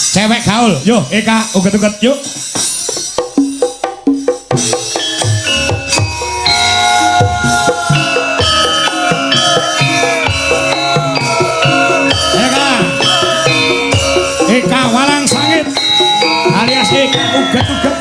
Cewek gaul. Yo, Eka uget-uget yuk. Eka Walang Sangit alias Eka uget-uget.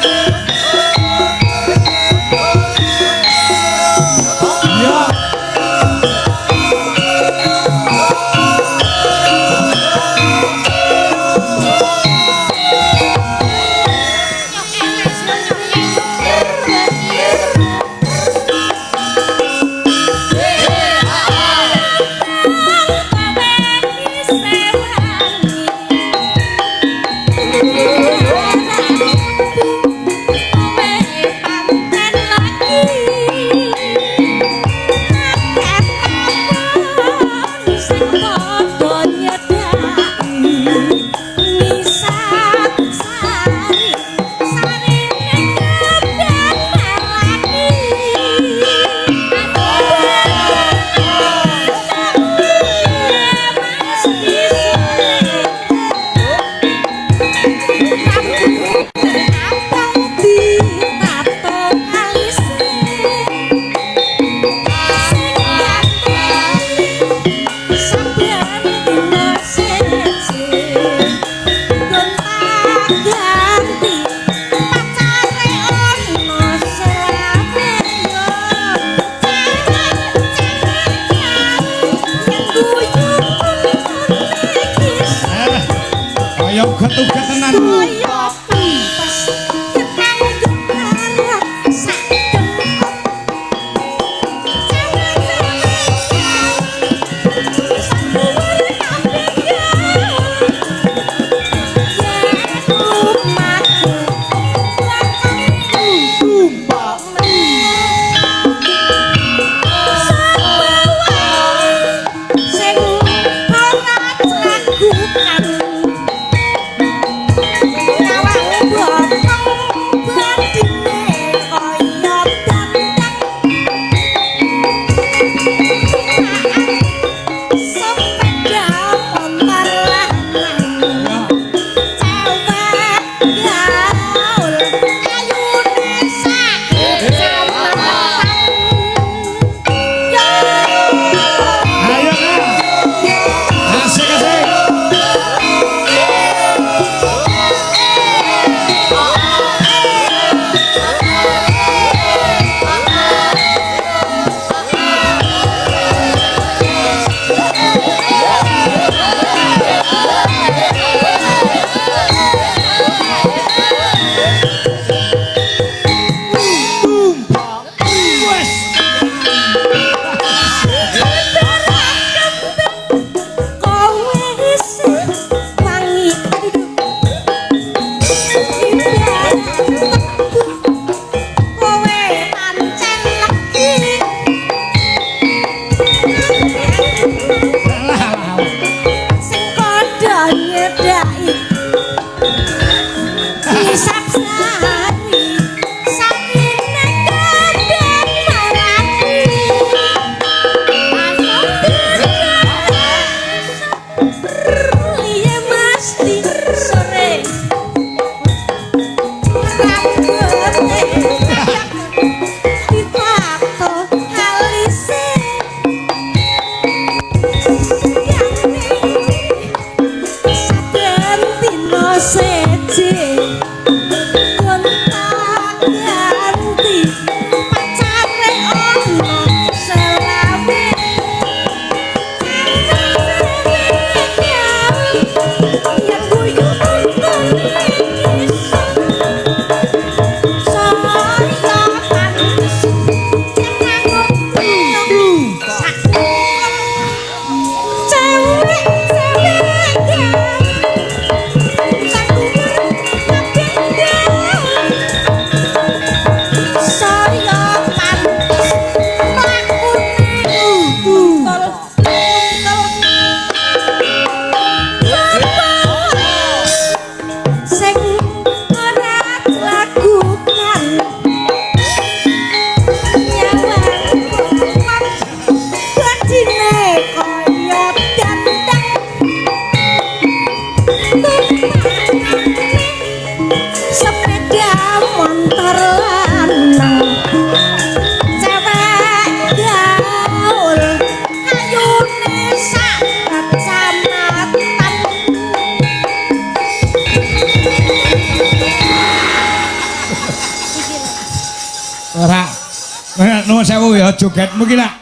nuwun sewu ya jogetmu ki lak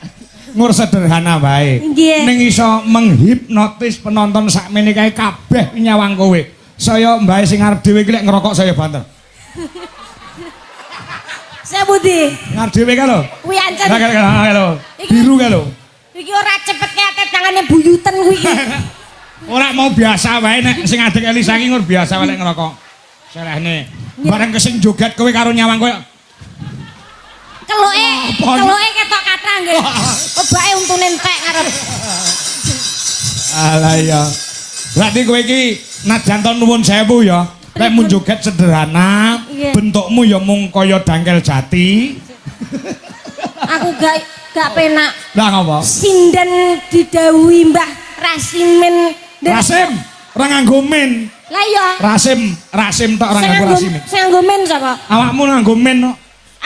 ngur sederhana bae. Nggih. Ning iso menghipnotis penonton sakmene kae kabeh nyawang kowe. Saya mbae sing arep dhewe iki lek ngerokok saya banter. Saya Budi. Ngarep dhewe ka lho. Kuwi ancen. Lah lho. Biru ka lho. Iki ora cepet kate tangane buyuten kuwi iki. Ora mau biasa wae nek sing adek Elisa iki ngur biasa wae lek ngerokok. Selehne. Bareng kesing joget kowe karo nyawang kowe. Keluke ketok kathah nggih. Obake untune entek ngarep. Alah ya. Berarti kowe iki najan to nuwun sewu ya. Lek mun joget sederhana, bentukmu ya mung kaya dangkel jati. Aku gak penak. Lah ngapa? Sinden didhawuhi Mbah Rasimin. Rasim, ora nganggo men. Lah iya. Rasim tok ora nganggo rasim. Sing nganggo men sapa? Awakmu nganggo men kok.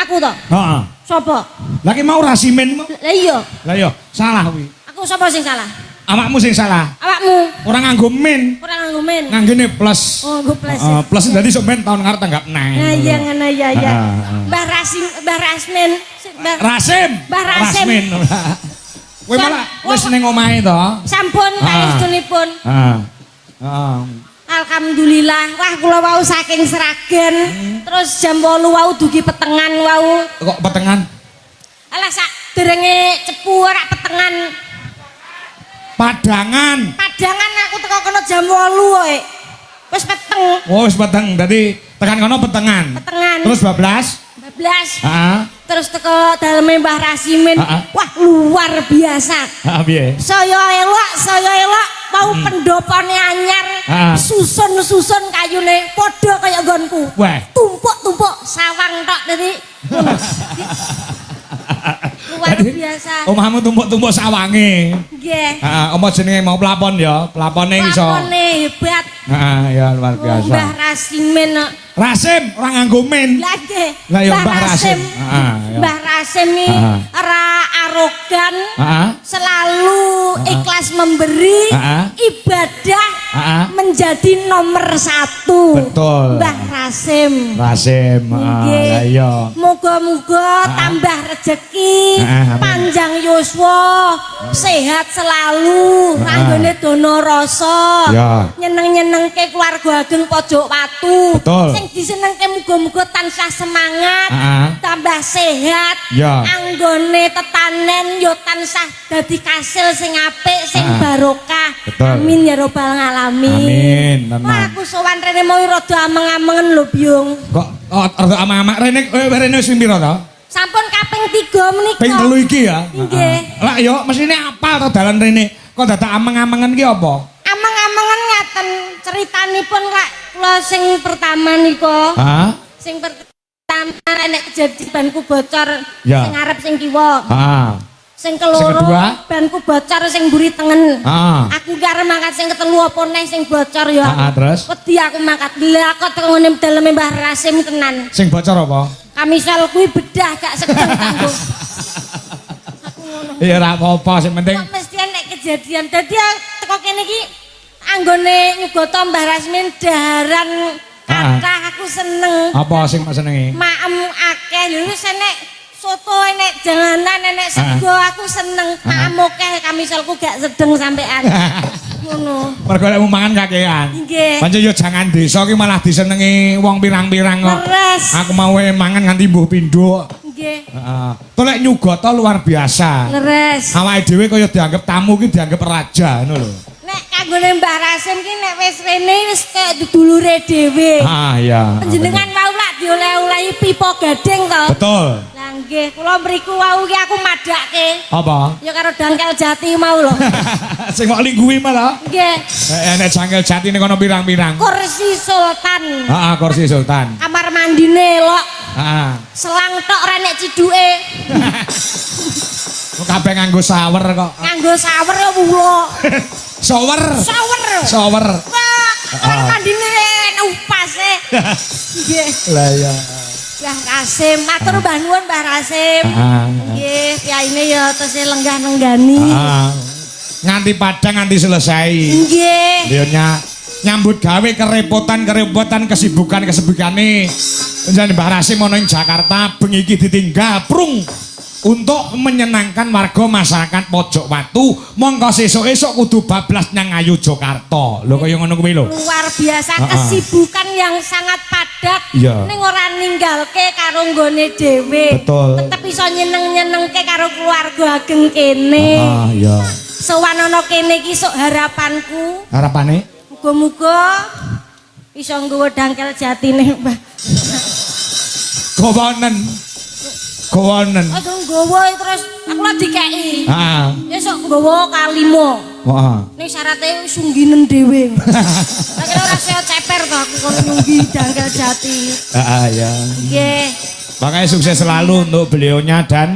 Aku to. Heeh. Sapa? Lah ki mau rasimen. Lah iya. Lah iya, salah kuwi. Aku sapa sing salah? Awakmu sing salah. Awakmu. Ora nganggo men. Ora nganggo men. Nganggene plus. Oh, nggo plus. Plus dadi sok men tahun ngarep tanggap neh. Nah, iya ngono ya ya. Mbah Rasmin. Rasim. Mbah Rasim. Kowe malah wis ning omahe to. Sampun paestunipun. Heeh. Alhamdulillah. Wah, kula wau saking Sragen. Terus jam 8 wau dugi petengan wau. Kok petengan? Alah sak derenge cepu ora petengan. Padangan aku teko kono jam 8 wae. Wis peteng. Oh, wis peteng. Dadi tekan kono petengan. Terus bablas? Heeh. Terus teko daleme Mbah Rasimin. Wah, luar biasa. Heeh, piye? Saya elok mau pendopane anyar. Susun kayune padha kaya nggonku. Wah. Tumpuk sawang tok dadi. Luar biasa. Omahmu tumpuk-tumpuk sawange. Nggih. Heeh, apa jenenge mau pelapon ya? Pelapone iso. Pelapone hebat. Heeh, ya luar biasa. Mbah Rasimin. Rasim ora nganggo men. Lah nggih. Lah ya Mbah Rasim. Heeh, ya. Mbah Rasim iki ora arogan. Selalu ikhlas memberi. Ibadah menjadi nomor 1. Betul. Mbah Rasim. Lah iya. Moga-moga tambah rezeki, panjang yuswa, sehat selalu, ranggone dono rasa. Nyeneng-nyenengke keluarga ageng Pojok Watu. Betul. Sing disenengke muga-muga tansah semangat, tambah sehat. Anggone tetanen yo tansah dadi kasil sing apik, sing barokah. Amin ya robbal alamin. Amin. Wah, aku sowan rene mau rada ameng-amengen lho, Byung. Kok rada ameng-ameng rene wis piro to? Sampun kaping 3 menika. Ping 3 iki ya? Nggih. Lah yo mesine apal to dalan rene. Kok dadak ameng-amengen ki apa? Ameng-amengen ngaten ceritanipun Kak. Kula sing pertama nika. Sing pertama nek kejadian banku bocor sing ngarep sing kiwa. Sing keloro banku bocor sing mburi tengen. Aku karo mangkat sing ketelu apa neh sing bocor ya. Terus? Wedi aku mangkat. Lah kok teko ngene daleme Mbah Rasim tenan. Sing bocor apa? Kamisal kuwi bedah gak sedeng kanggo. Aku ngono. Ya ora apa-apa sing penting. Kok mesti nek kejadian. Dadi teko kene iki anggone nyugata Mbah Rasmin daharan kathah aku seneng. Apa sing senengi? Maem akeh lho nek soto enek janganan enek sego aku seneng. Maem akeh kamisalku gak sedeng sampean. Ngono. Mergo lek mangan kakean. Nggih. Pancen yo jangan desa ki malah disenengi wong pirang-pirang kok. Aku mau mangan nganti mbuh pindho. Nggih. Heeh. To lek nyugata luar biasa. Leres. Awake dhewe kaya dianggap tamu ki dianggap raja ngono lho. Nek kanggone Mbah Rasim ki nek wis rene wis kaya dulure dhewe. Iya. Panjenengan mau lak dioleh-olehi pipa gading to. Betul. Lah nggih, kula mriku wau ki aku madake. Apa? Ya karo dangkel jati mau lho. Sing kok lingguhi malah. Nggih. Nek jangkel jati ning kono pirang-pirang. Kursi sultan. Kursi sultan. Kamar mandine elok. Selang tok ora nek ciduke. Kok kabeh nganggo shower kok. Nganggo shower ya wulo. Shower. Wah, kamar mandine enak upase. Nggih. Lah ya. Mbah Rasim, matur mbah nuwun Mbah Rasim. Nggih, kiyaine ya tesih lenggah-lenggani. Nganti padang nganti selesai. Nggih. Dia nyambut gawe kerepotan kesibukan-kesibukane. Njenengan Mbah Rasim ana ing Jakarta bengi iki ditinggal prung untuk menyenangkan warga masyarakat Pojok Watu mongko sesuk-esuk kudu bablas nyang Ayu Jakarta lho kaya ngono kuwi lho luar biasa kesibukan yang sangat padat ning ora ninggalke karo nggone dhewe tetep iso nyeneng-nyenengke karo keluarga ageng kene iya sowan ana kene iki sok harapanku harapane muga-muga iso nggawa dangkel jatine Mbah Kawanen. Aja nggawa terus aku lagi dikeki. Heeh. Esuk nggawa kalimo. Heeh. Ning syaraté sungginen dhewe. Lah kira ora saya ceper to aku kono nunggi dangkel jati. Heeh ya. Nggih. Makanya sukses selalu untuk beliaunya dan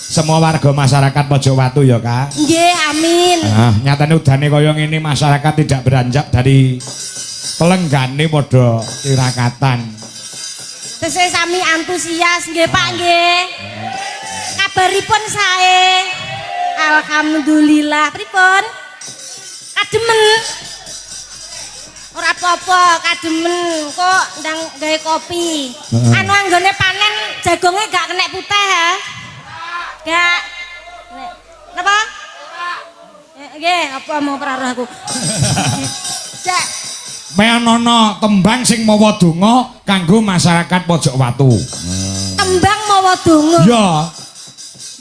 semua warga masyarakat Pojok Watu ya Kak. Nggih, amin. Nyatane udane kaya ngene masyarakat tidak beranjak dari pelenggane padha tirakatan. Tesih sami antusias nggih Pak nggih. Kabaripun sae. Alhamdulillah. Pripun? Kademen. Ora apa-apa, kademen kok ndang gawe kopi. Anu anggone panen jagonge gak kena putih ha. Gak. Napa? Nggih, apa mau praruh aku. Cek Meanono tembang sing mawa donga kanggo masyarakat Pojok Watu. Tembang mawa donga. Iya.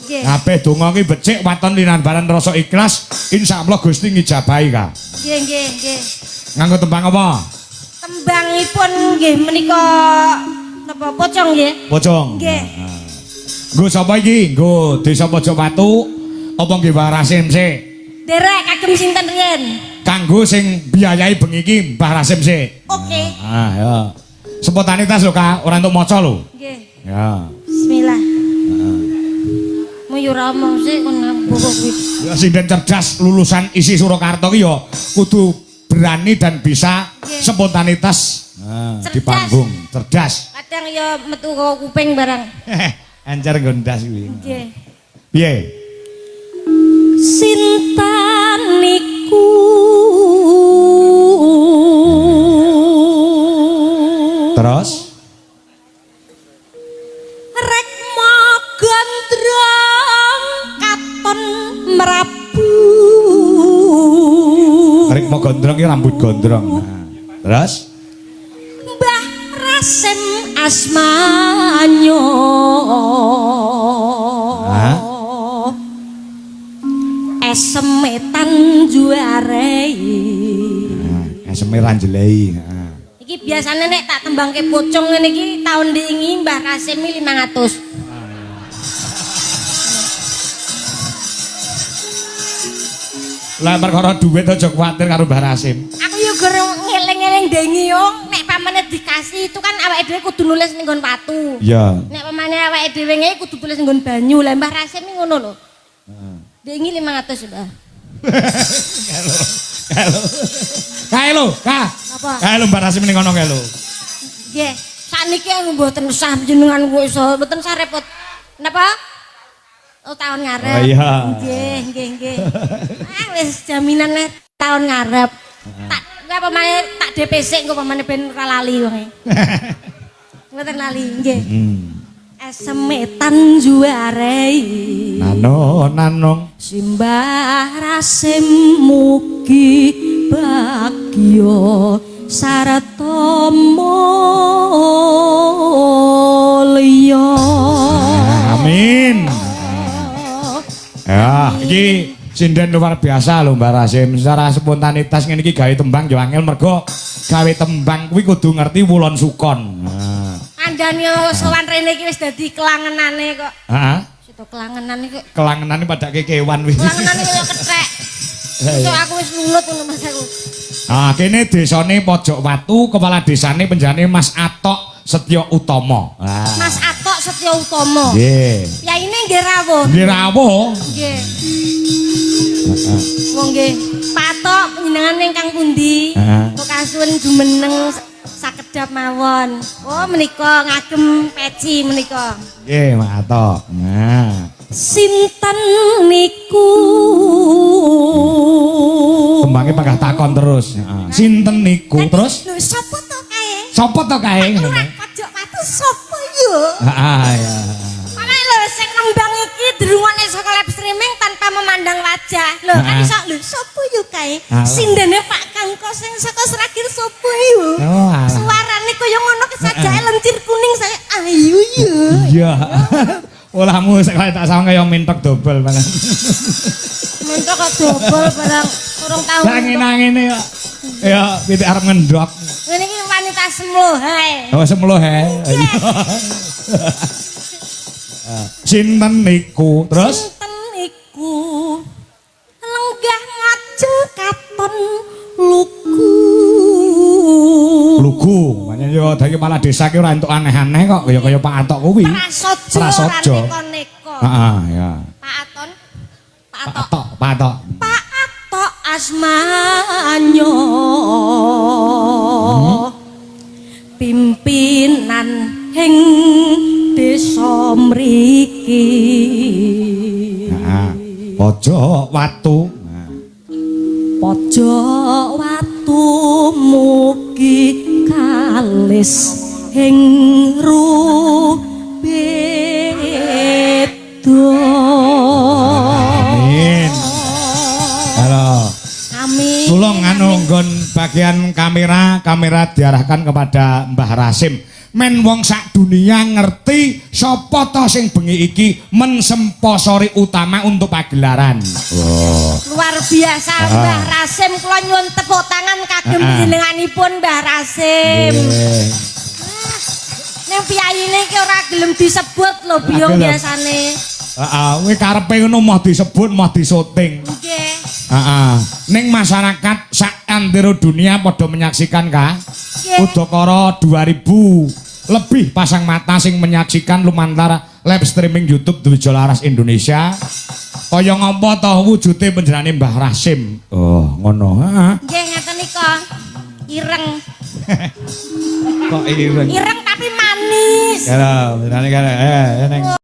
Nggih. Kabeh donga ki becik waton linambaran rasa ikhlas, insyaallah Gusti ngijabahi Kak. Nggih, nggih, nggih. Nganggo tembang apa? Tembangipun nggih menika napa pocong nggih? Pocong. Nggih. Nggo sapa iki? Nggo Desa Pojok Watu apa nggih Mbah Rasim sik? Derek kagem sinten riyen? Kanggo sing biayai bengi iki Mbah Rasim sik. Oke. Ya. Spontanitas lho Kak, ora entuk maca lho. Nggih. Ya. Bismillah. Mau yo ora omong sik kon ngambuk kuwi. Ya sinden cerdas lulusan isi Surakarta ki ya kudu berani dan bisa spontanitas di panggung. Cerdas. Kadang ya metu kok kuping barang. Anjar gondas kuwi. Nggih. Piye? Sinten niku terus rek gondrong katon merabu rek mau gondrong ki rambut gondrong. Terus Mbah Rasim asmanyo semetan juarei. Eseme ranjelei. Iki biasanya nek tak tembangke pocong ngene iki tahun diingi Mbah Rasim 500. Lah perkara duit aja kuwatir karo Mbah Rasim. Aku yo gerung ngeling-eling dengi yo nek pamane dikasih itu kan awake dhewe kudu nulis ning nggon watu. Iya. Nek pamane awake dhewe ngene kudu tulis ning nggon banyu. Lah Mbah Rasim iki ngono lho. Dengi 500 Mbah. Kae lho, Kak. Apa? Kae lho Mbah Rasim ning ngono kae lho. Nggih, sakniki aku mboten usah jenengan kok iso mboten usah repot. Napa? Oh, tahun ngarep. Oh iya. Nggih, nggih, nggih. Wis jaminan tahun ngarep. Tak apa maneh tak DPC engko pamane ben ora lali wong e. Mboten lali, nggih. Semetan juarei nanong Simbah Rasim mugi bagya sarta mulya. Amin. Ya, iki sinden luar biasa lho Mbak Rasim. Secara spontanitas ngene iki gawe tembang yo angel mergo gawe tembang kuwi kudu ngerti Wulon Sukon. Andane sowan rene iki wis dadi kelangenane kok. Heeh. Situ kelangenane kok. Kelangenane padake kewan wis. Kelangenane kaya kethek. Kok aku wis nulut ngono Mas aku. Ah, kene desane Pojok Watu, kepala desane penjane Mas Atok Setyo Utomo. Mas Atok Setyo Utomo. Nggih. Yaine nggih rawuh. Nggih rawuh. Nggih. Wong nggih, Patok panjenengan ingkang pundi? Kok kasuwun jumeneng sakedap mawon. Oh, menika ngagem peci menika. Nggih, Mas Atok. Nah. Sinten niku? Tembangnya panggah takon terus. Sinten niku terus? Lho, sapa to kae? Sapa to kae? Pojok Watu sapa yo? Heeh, ya. Ana lho sing nembang iki saja. Lho kan iso lho sapa yo kae? Sindene Pak Kangko sing saka Sragil sapa yo? Suarane kaya ngono kesajae lencir kuning saya ayu yo. Iya. Olahmu sik kaya tak sawang kaya mintek dobel malah. Mintek kok dobel barang urung tau. Lah ngene kok. Ya pitik arep ngendhok. Ngene iki wanita semlohe. Oh semlohe. Sinten niku? Terus? Sinten niku? Lenggah ngajeng katon lugu. Lugu. Makanya yo dadi malah desa ki ora entuk aneh-aneh kok kaya Pak Atok kuwi. Prasojo. Heeh, ya. Pak Aton. Pak Atok. Pak Atok. Pak Atok asmanyo. Pimpinan ing desa mriki. Heeh. Pojok watu. Pojok watu mugi kalis ing rubedo. Amin. Halo. Amin. Tulung anu nggon bagian kamera diarahkan kepada Mbah Rasim. Men wong sak dunia ngerti sapa to sing bengi iki mensemposori utama untuk pagelaran. Oh. Luar biasa Mbah Rasim, kula nyuwun tepuk tangan kagem panjenenganipun Mbah Rasim. Ning piyayine iki ora gelem disebut lho biyong biasane. Heeh, kuwi karepe ngono mah disebut mah disyuting. Nggih. Heeh. Ning masyarakat sak antero dunia padha menyaksikan ka. Udakara 2000 lebih pasang mata sing menyaksikan lumantar live streaming YouTube Dwijo Laras Indonesia. Kaya ngapa to wujude panjenengane Mbah Rasim. Oh, ngono. Heeh. Nggih ngeten nika. Ireng. Kok ireng? Ireng tapi manis. Ya, benerane kan.